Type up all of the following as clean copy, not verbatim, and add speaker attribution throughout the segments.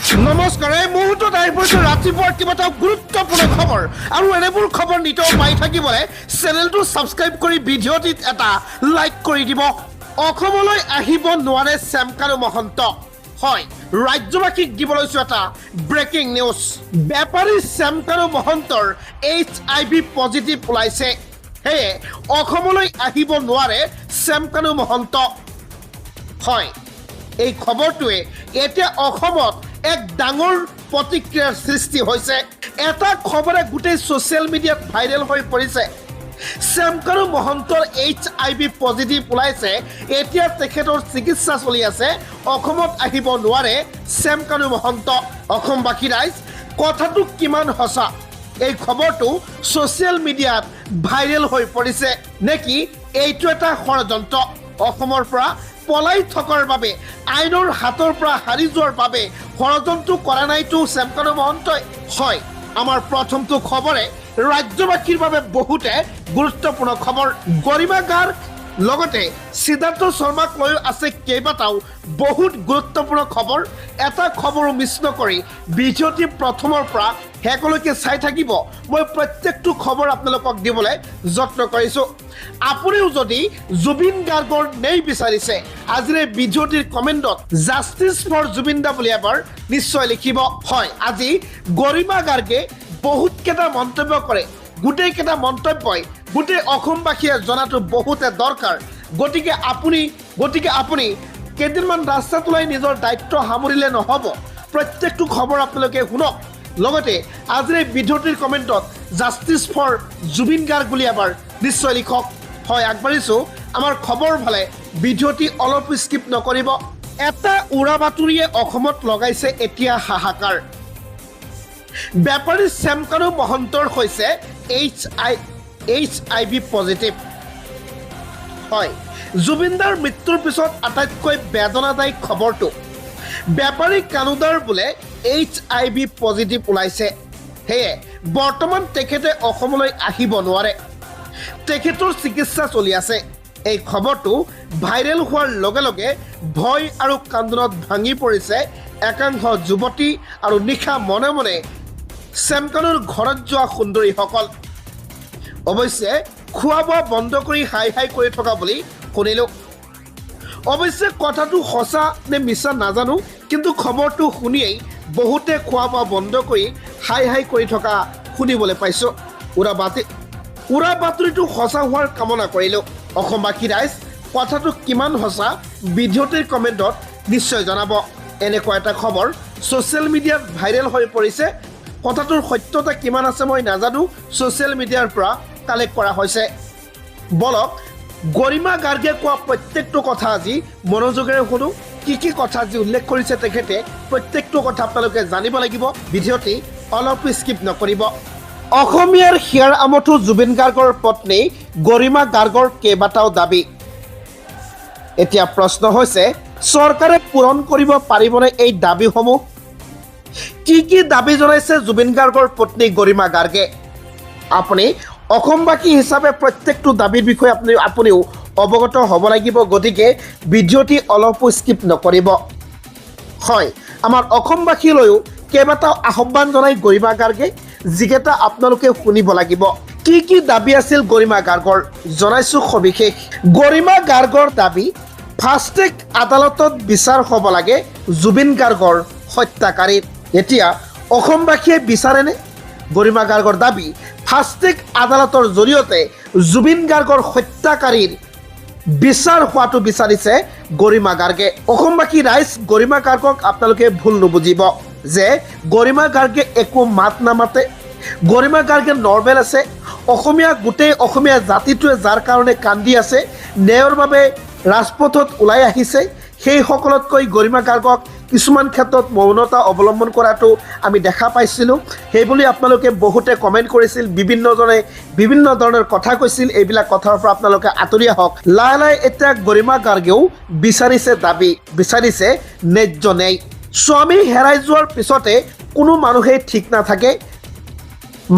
Speaker 1: নমস্কাৰ এই মুহূৰ্তত আহি পৰিছোঁ ৰাতিপুৱাৰ কেইবাটাও গুৰুত্বপূৰ্ণ খবৰ আৰু এনেবোৰ খবৰ নিতৌ পাই থাকিবলৈ চেনেলটো ছাবস্ক্ৰাইব কৰি ভিডিঅ'টিত এটা লাইক কৰি দিব। অসমলৈ আহিব নোৱাৰে শ্যামকানু মহন্ত। হয়, ৰাজ্যবাসীক দিব লৈছোঁ এটা ব্ৰেকিং নিউজ। বেপাৰী শ্যামকানু মহন্তৰ HIV পজিটিভ ওলাইছে। সেয়ে অসমলৈ আহিব নোৱাৰে শ্যামকানু মহন্ত। হয়, এই খবৰটোৱে এতিয়া অসমত এক ডাঙৰ প্ৰতিক্ৰিয়াৰ সৃষ্টি হৈছে। এটা খবৰে গোটেই ছ'চিয়েল মিডিয়াত ভাইৰেল হৈ পৰিছে। শ্যামকানু মহন্তৰ HIV পজিটিভ ওলাইছে। এতিয়া তেখেতৰ চিকিৎসা চলি আছে। অসমত আহিব নোৱাৰে শ্যামকানু মহন্ত। অসমবাসী ৰাইজ, কথাটো কিমান সঁচা? এই খবৰটো ছ'চিয়েল মিডিয়াত ভাইৰেল হৈ পৰিছে নেকি? এইটো এটা ষড়যন্ত্ৰ। অসমৰ পৰা পলাই থকাৰ বাবে, আইনৰ হাতৰ পৰা হাৰি যোৱাৰ বাবে ষড়যন্ত্ৰ কৰা নাইতো শ্যামকানু মহন্তই। হয়, আমাৰ প্ৰথমটো খবৰে ৰাজ্যবাসীৰ বাবে বহুতে গুৰুত্বপূৰ্ণ খবৰ। গৰিমা গাৰ্গ লগতে সিদ্ধাৰ্থ শৰ্মাক লৈ আছে কেইবাটাও বহুত গুৰুত্বপূৰ্ণ খবৰ। এটা খবৰো মিছ নকৰি ভিডিঅ'টি প্ৰথমৰ পৰা শেষলৈকে চাই থাকিব। মই প্ৰত্যেকটো খবৰ আপোনালোকক দিবলৈ যত্ন কৰিছোঁ। আপুনিও যদি জুবিন গাৰ্গৰ ন্যায় বিচাৰিছে, আজিৰ এই ভিডিঅ'টিৰ কমেণ্টত জাষ্টিছ ফৰ জুবিন দা বুলি এবাৰ নিশ্চয় লিখিব। হয়, আজি গৰিমা গাৰ্গে বহুতকেইটা মন্তব্য কৰে। গোটেইকেইটা মন্তব্যই গোটেই অসমবাসীয়ে জনাটো বহুতে দৰকাৰ। গতিকে আপুনি কেইদিনমান ৰাস্তাত ওলাই নিজৰ দায়িত্ব সামৰিলে নহ'ব। প্ৰত্যেকটো খবৰ আপোনালোকে শুনক। লগতে আজিৰ এই ভিডিঅ'টিৰ কমেণ্টত জাষ্টিছ ফৰ জুবিন গাৰ্গ বুলি এবাৰ নিশ্চয় লিখক। হয়, আগবাঢ়িছোঁ আমাৰ খবৰ ফালে। ভিডিঅ'টি অলপ স্কিপ নকৰিব। এটা উৰা বাতৰিয়ে অসমত লগাইছে এতিয়া হাহাকাৰ। বেপাৰী শ্যামকানু মহন্তৰ হৈছে HIV পজিটিভ। হয়, জুবিনদাৰ মৃত্যুৰ পিছত আটাইতকৈ বেদনাদায়ক খবৰটো। বেপাৰী কানুদাৰ বোলে HIV পজিটিভ ওলাইছে। সেয়ে বৰ্তমান তেখেতে অসমলৈ আহিব নোৱাৰে। তেখেতৰ চিকিৎসা চলি আছে। এই খবৰটো ভাইৰেল হোৱাৰ লগে লগে ভয় আৰু কান্দোনত ভাঙি পৰিছে একাংশ যুৱতী আৰু নিশা মনে মনে শ্যামকানুৰ ঘৰত যোৱা সুন্দৰীসকল। অৱশ্যে খোৱা বোৱা বন্ধ কৰি হাই হাই কৰি থকা বুলি শুনিলোঁ। অৱশ্যে কথাটো সঁচা নে মিছা নাজানো, কিন্তু খবৰটো শুনিয়েই বহুতে খোৱা বোৱা বন্ধ কৰি হাই হাই কৰি থকা শুনিবলৈ পাইছোঁ। উৰা বাতৰিটো সঁচা হোৱাৰ কামনা কৰিলোঁ। অসমবাসী ৰাইজ, কথাটো কিমান সঁচা ভিডিঅ'টিৰ কমেণ্টত নিশ্চয় জনাব। এনেকুৱা এটা খবৰ ছ'চিয়েল মিডিয়াত ভাইৰেল হৈ পৰিছে। কথাটোৰ সত্যতা কিমান আছে মই নাজানো, ছ'চিয়েল মিডিয়াৰ পৰা কালেক্ট কৰা হৈছে। বলক গৰিমা গাৰ্গে কোৱা প্ৰত্যেকটো কথা আজি মনোযোগেৰে শুনো। কি কথা আজি উল্লেখ কৰিছে তেখেতে, প্ৰত্যেকটো কথা আপোনালোকে জানিব লাগিব। ভিডিঅ'টি অলপ স্কিপ নকৰিব। অসমীয়াৰ হিয়াৰ আমঠু জুবিন গাৰ্গৰ পত্নী গৰিমা গাৰ্গৰ কেইবাটাও দাবী। এতিয়া প্ৰশ্ন হৈছে, চৰকাৰে পূৰণ কৰিব পাৰিবনে এই দাবীসমূহ? কি দাবী জনাইছে জুবিন গাৰ্গৰ পত্নী গৰিমা গাৰ্গে? আপুনি অসমবাসী হিচাপে প্ৰত্যেকটো দাবীৰ বিষয়ে আপুনিও অৱগত হ'ব লাগিব। গতিকে ভিডিঅ'টি অলপো স্কিপ নকৰিব। হয়, আমাৰ অসমবাসীলৈও কেইবাটাও আহ্বান জনাই গৰিমা গাৰ্গে, যিকেইটা আপোনালোকে শুনিব লাগিব। কি দাবী আছিল গৰিমা গাৰ্গৰ, জনাইছোঁ সবিশেষ। গৰিমা গাৰ্গৰ দাবী, ফাষ্টেগ আদালতত বিচাৰ হ'ব লাগে জুবিন গাৰ্গৰ হত্যাকাৰীৰ। এতিয়া অসমবাসীয়ে বিচাৰেনে? গৰিমা গাৰ্গৰ দাবী, ফাষ্টেগ আদালতৰ জৰিয়তে জুবিন গাৰ্গৰ হত্যাকাৰীৰ বিচাৰ হোৱাটো বিচাৰিছে গৰিমা গাৰ্গে। অসমবাসী ৰাইজ, গৰিমা গাৰ্গক আপোনালোকে ভুল নুবুজিব যে গৰিমা গাৰ্গে একো মাত নামাতে। গৰিমা গাৰ্গে নৰ্মেল আছে। গোটেই অসমীয়া জাতিটোৱে যাৰ কাৰণে কান্দি আছে, ন্যায়ৰ বাবে ৰাজপথত ওলাই আহিছে, সেইসকলতকৈ গৰিমা গাৰ্গক কিছুমান ক্ষেত্ৰত মৌনতা অৱলম্বন কৰাটো আমি দেখা পাইছিলোঁ। সেইবুলি আপোনালোকে বহুতে কমেণ্ট কৰিছিল, বিভিন্নজনে বিভিন্ন ধৰণৰ কথা কৈছিল। এইবিলাক কথাৰ পৰা আপোনালোকে আঁতৰি আহক। লাহে লাহে এতিয়া গৰিমা গাৰ্গেও বিচাৰিছে ন্যায্য ন্যায়। স্বামী হেৰাই যোৱাৰ পিছতে কোনো মানুহেই ঠিক নাথাকে,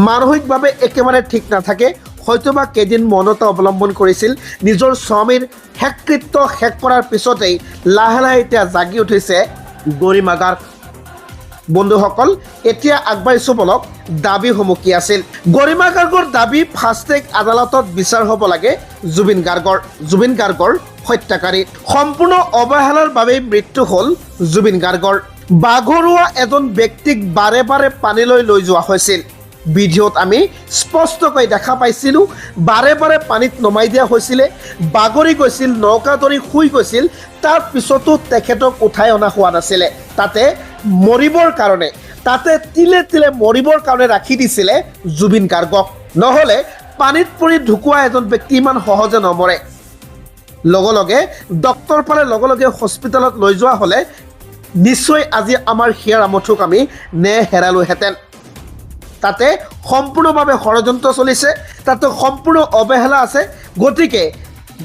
Speaker 1: মানসিকভাৱে একেবাৰে ঠিক নাথাকে। হয়তোবা কেইদিন মৌনতা অৱলম্বন কৰিছিল। নিজৰ স্বামীৰ শেষকৃত্য শেষ কৰাৰ পিছতেই লাহে লাহে এতিয়া জাগি উঠিছে গৰিমা গাৰ্গ। বন্ধুসকল এতিয়া আগবাঢ়িছো বলক দাবীসমূহ কি আছিল গৰিমা গাৰ্গৰ দাবী ফাষ্টেগ আদালতত বিচাৰ হ'ব লাগে জুবিন গাৰ্গৰ হত্যাকাৰী সম্পূৰ্ণ অৱহেলাৰ বাবে মৃত্যু হ'ল জুবিন গাৰ্গৰ বাঘৰুৱা এজন ব্যক্তিক বাৰে বাৰে পানীলৈ লৈ যোৱা হৈছিল ভিডিঅ'ত আমি স্পষ্টকৈ দেখা পাইছিলোঁ বাৰে বাৰে পানীত নমাই দিয়া হৈছিলে বাগৰি গৈছিল নৌকা ধৰি শুই গৈছিল তাৰ পিছতো তেখেতক উঠাই অনা হোৱা নাছিলে তাতে মৰিবৰ কাৰণে তাতে তিলে তিলে মৰিবৰ কাৰণে ৰাখি দিছিলে জুবিন গাৰ্গক নহ'লে পানীত পৰি ঢুকুৱা এজন ব্যক্তি ইমান সহজে নমৰে লগে লগে ডক্টৰ পালে লগে লগে হস্পিটেলত লৈ যোৱা হ'লে নিশ্চয় আজি আমাৰ হিয়াৰ আমঠুক আমি নেহেৰালোহেঁতেন তাতে সম্পূৰ্ণভাৱে ষড়যন্ত্ৰ চলিছে তাতে সম্পূৰ্ণ অৱহেলা আছে গতিকে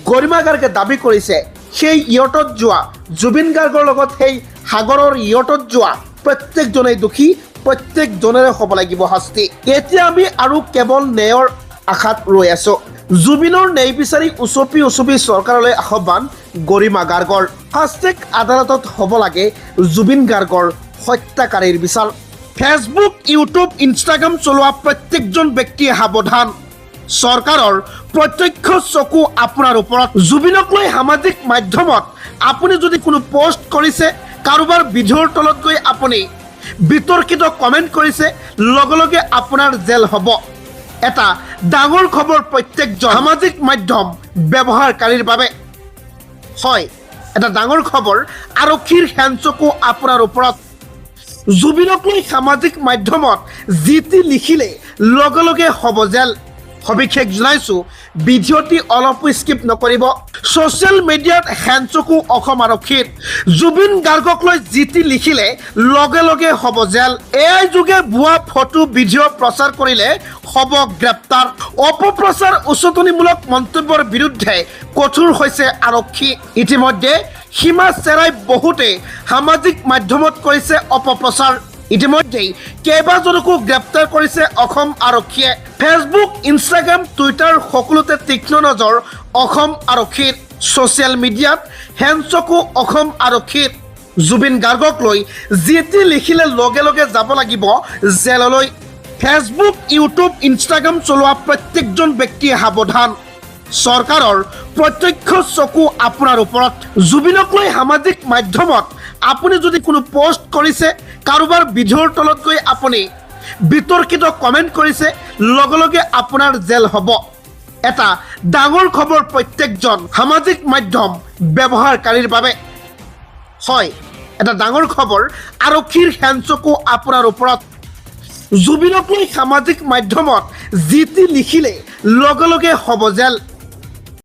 Speaker 1: গৰিমা গাৰ্গে দাবী কৰিছে সেই ইয়টত যোৱা জুবিন গাৰ্গৰ লগত সেই সাগৰৰ ইয়টত যোৱা প্ৰত্যেকজনেই দোষী প্ৰত্যেকজনেৰে হ'ব লাগিব শাস্তি এতিয়া আমি আৰু কেৱল ন্যায়ৰ আশাত ৰৈ আছোঁ জুবিনৰ ন্যায় বিচাৰি উচপি চৰকাৰলৈ আহ্বান গৰিমা গাৰ্গৰ ফাষ্টেগ আদালতত হ'ব লাগে জুবিন গাৰ্গৰ হত্যাকাৰীৰ বিচাৰ ফেচবুক ইউটিউব ইনষ্টাগ্ৰাম চলোৱা প্ৰত্যেকজন ব্যক্তিয়ে সাৱধান চৰকাৰৰ প্ৰত্যক্ষ চকু আপোনাৰ ওপৰত জুবিনক লৈ সামাজিক মাধ্যমত আপুনি যদি কোনো পোষ্ট কৰিছে কাৰোবাৰ ভিডিঅ'ৰ তলত গৈ আপুনি বিতৰ্কিত কমেণ্ট কৰিছে লগে লগে আপোনাৰ জেল হ'ব এটা ডাঙৰ খবৰ প্ৰত্যেকজন সামাজিক মাধ্যম ব্যৱহাৰকাৰীৰ বাবে হয় এটা ডাঙৰ খবৰ আৰক্ষীৰ হেনচকু আপোনাৰ ওপৰত জুবিনক লৈ সামাজিক মাধ্যমত যি টি লিখিলে লগে লগে হ'ব জেল সবিশেষ জনাইছোঁ ভিডিঅ'টি অলপো স্কিপ নকৰিব ছ'চিয়েল মিডিয়াত হেনচকু অসম আৰক্ষীৰ জুবিন গাৰ্গক লৈ যি টি লিখিলে লগে লগে হ'ব জেল এআই যোগে ভুৱা ফটো ভিডিঅ' প্ৰচাৰ কৰিলে হ'ব গ্ৰেপ্তাৰ অপপ্ৰচাৰ উচতনিমূলক মন্তব্যৰ বিৰুদ্ধে কঠোৰ হৈছে আৰক্ষী ইতিমধ্যে সীমা চেৰাই বহুতে সামাজিক মাধ্যমত কৰিছে অপপ্ৰচাৰ ইতিমধ্যেই কেইবাজনকো গ্ৰেপ্তাৰ কৰিছে অসম আৰক্ষীয়ে ফেচবুক ইনষ্টাগ্ৰাম টুইটাৰ সকলোতে তীক্ষ্ণ নজৰ অসম আৰক্ষীৰ ছ'চিয়েল মিডিয়াত হেনচকু অসম আৰক্ষীৰ জুবিন গাৰ্গক লৈ যি টি লিখিলে লগে লগে যাব লাগিব জেললৈ ফেচবুক ইউটিউব ইনষ্টাগ্ৰাম চলোৱা প্ৰত্যেকজন ব্যক্তিয়ে সাৱধান চৰকাৰৰ প্ৰত্যক্ষ চকু আপোনাৰ ওপৰত জুবিনক লৈ সামাজিক মাধ্যমত আপুনি যদি কোনো পোষ্ট কৰিছে কাৰোবাৰ ভিডিঅ'ৰ তলত গৈ আপুনি বিতৰ্কিত কমেণ্ট কৰিছে লগে লগে আপোনাৰ জেল হ'ব এটা ডাঙৰ খবৰ প্ৰত্যেকজন সামাজিক মাধ্যম ব্যৱহাৰকাৰীৰ বাবে হয় এটা ডাঙৰ খবৰ আৰক্ষীৰ হেনচকু আপোনাৰ ওপৰত জুবিনক লৈ সামাজিক মাধ্যমত যি টি লিখিলে লগে লগে হ'ব জেল